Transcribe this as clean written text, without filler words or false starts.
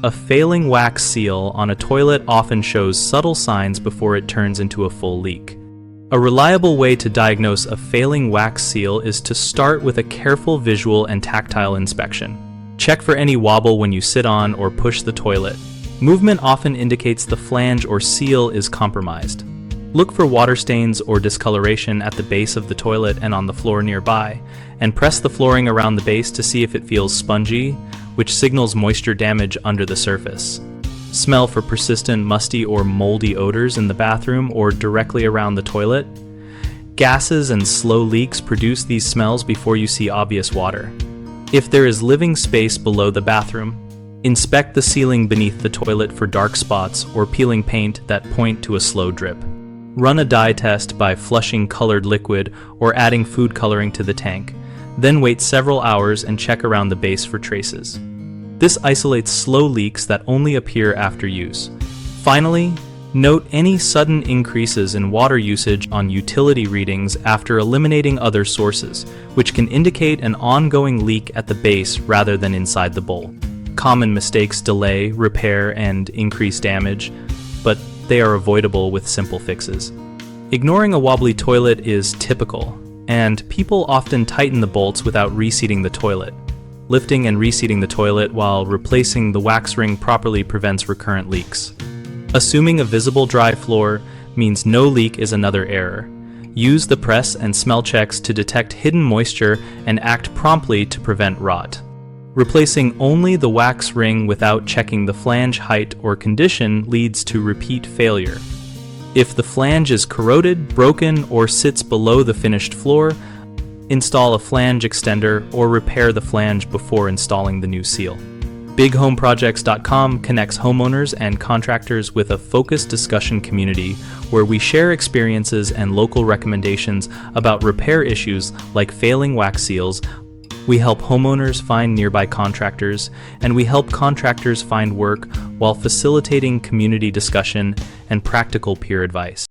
A failing wax seal on a toilet often shows subtle signs before it turns into a full leak. A reliable way to diagnose a failing wax seal is to start with a careful visual and tactile inspection. Check for any wobble when you sit on or push the toilet. Movement often indicates the flange or seal is compromised. Look for water stains or discoloration at the base of the toilet and on the floor nearby, and press the flooring around the base to see if it feels spongy, which signals moisture damage under the surface. Smell for persistent musty or moldy odors in the bathroom or directly around the toilet. Gases and slow leaks produce these smells before you see obvious water. If there is living space below the bathroom, inspect the ceiling beneath the toilet for dark spots or peeling paint that point to a slow drip. Run a dye test by flushing colored liquid or adding food coloring to the tank. Then wait several hours and check around the base for traces. This isolates slow leaks that only appear after use. Finally, note any sudden increases in water usage on utility readings after eliminating other sources, which can indicate an ongoing leak at the base rather than inside the bowl. Common mistakes delay, repair, and increase damage, but they are avoidable with simple fixes. Ignoring a wobbly toilet is typical, and people often tighten the bolts without reseating the toilet. Lifting and reseating the toilet while replacing the wax ring properly prevents recurrent leaks. Assuming a visible dry floor means no leak is another error. Use the press and smell checks to detect hidden moisture and act promptly to prevent rot. Replacing only the wax ring without checking the flange height or condition leads to repeat failure. If the flange is corroded, broken, or sits below the finished floor, install a flange extender or repair the flange before installing the new seal. BigHomeProjects.com connects homeowners and contractors with a focused discussion community where we share experiences and local recommendations about repair issues like failing wax seals. We help homeowners find nearby contractors, and we help contractors find work while facilitating community discussion and practical peer advice.